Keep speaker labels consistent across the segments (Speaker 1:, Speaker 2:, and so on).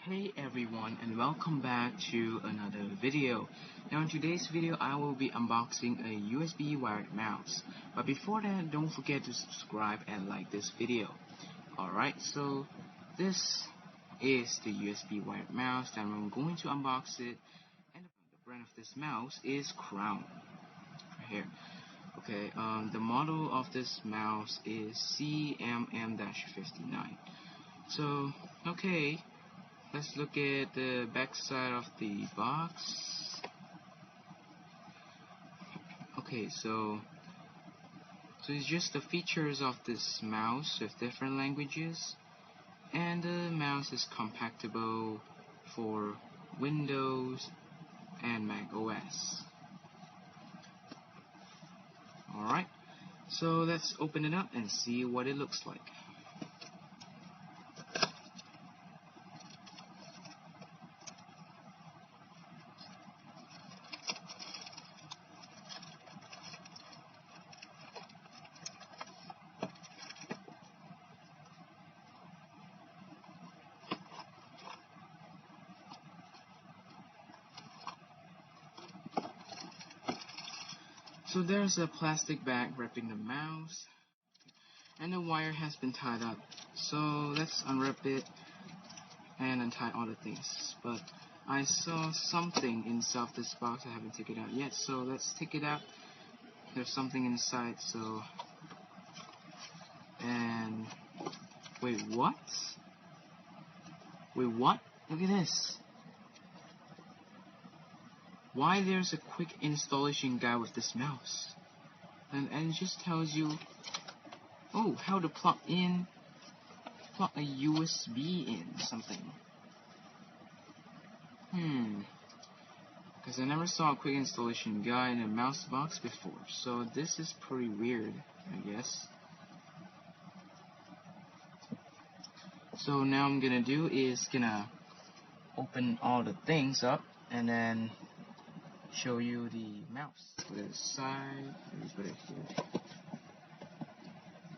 Speaker 1: Hey everyone, and welcome back to another video. Now in today's video I will be unboxing a USB wired mouse. But before that, don't forget to subscribe and like this video. Alright, so this is the USB wired mouse and I'm going to unbox it. And the brand of this mouse is Crown. Right here. Okay, the model of this mouse is CMM-59. So, okay. Let's look at the back side of the box. Okay, so it's just the features of this mouse with different languages, and the mouse is compatible for Windows and Mac OS. Alright, so let's open it up and see what it looks like. So there's a plastic bag wrapping the mouse, and the wire has been tied up. So let's unwrap it and untie all the things. But I saw something inside this box. I haven't taken it out yet, so let's take it out. There's something inside, so... And... Wait, what? Wait, what? Look at this. Why there's a quick installation guide with this mouse? And it just tells you, oh, how to plug a USB in something. Because I never saw a quick installation guide in a mouse box before, so this is pretty weird, I guess. So now I'm gonna do is gonna open all the things up and then show you the mouse. Put it aside. Let me put it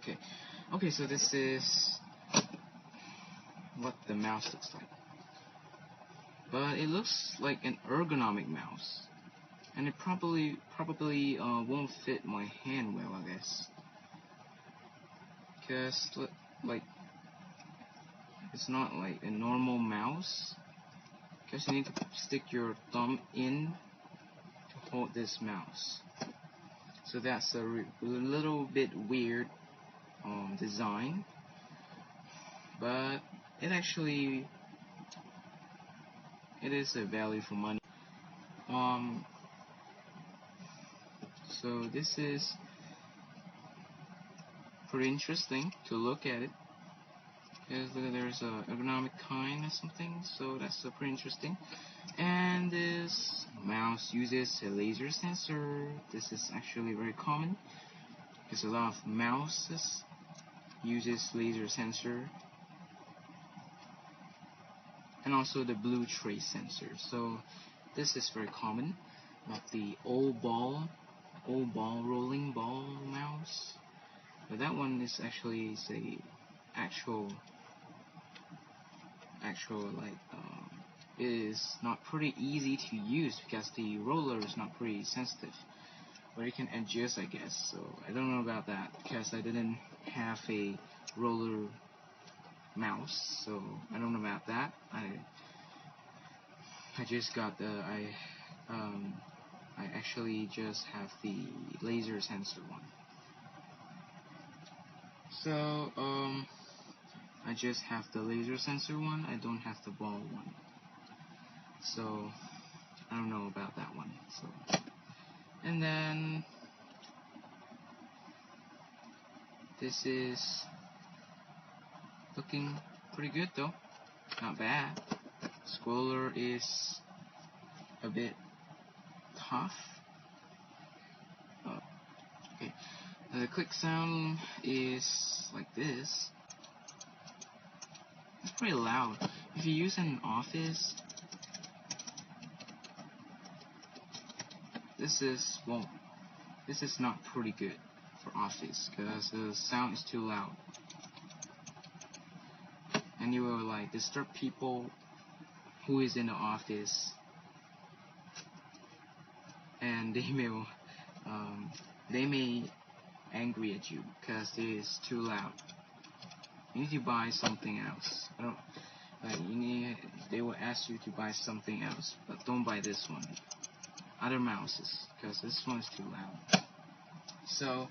Speaker 1: here. Okay, so this is what the mouse looks like. But it looks like an ergonomic mouse, and it probably won't fit my hand well, I guess. Because like it's not like a normal mouse. Because you need to stick your thumb in to hold this mouse. So that's a little bit weird design, but it is a value for money. So this is pretty interesting to look at it. Because there's a ergonomic kind or something, so that's pretty interesting. And this mouse uses a laser sensor. This is actually very common because a lot of mouses uses laser sensor, and also the blue trace sensor. So this is very common, like the old ball rolling ball mouse. But that one is actually actual is not pretty easy to use because the roller is not pretty sensitive, but you can adjust, I guess. So I don't know about that because I didn't have a roller mouse, so I don't know about that. I just got I actually just have the laser sensor one. So I just have the laser sensor one. I don't have the ball one. So I don't know about that one. So, and then this is looking pretty good though. Not bad. Scroller is a bit tough. Okay. The click sound is like this. It's pretty loud. If you use it in office, this is not pretty good for office because the sound is too loud, and you will like disturb people who is in the office, and they may angry at you because it is too loud. You need to buy something else. I don't like they will ask you to buy something else, but don't buy this one. Other mouses, because this one is too loud. So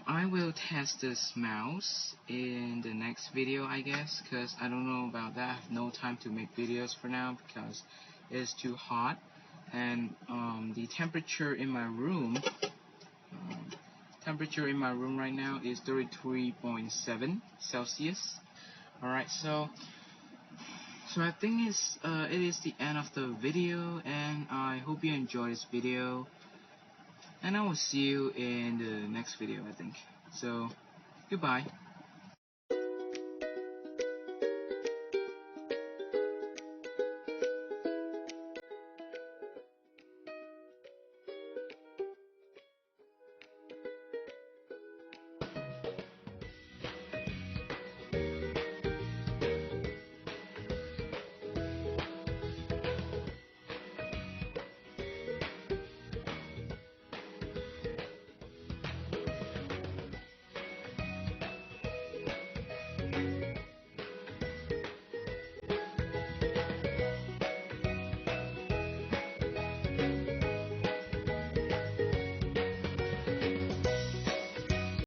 Speaker 1: I will test this mouse in the next video, I guess, because I don't know about that. I have no time to make videos for now because it is too hot, and the temperature in my room right now is 33.7 Celsius. Alright, so I think it is the end of the video, and I hope you enjoyed this video, and I will see you in the next video, I think. So goodbye.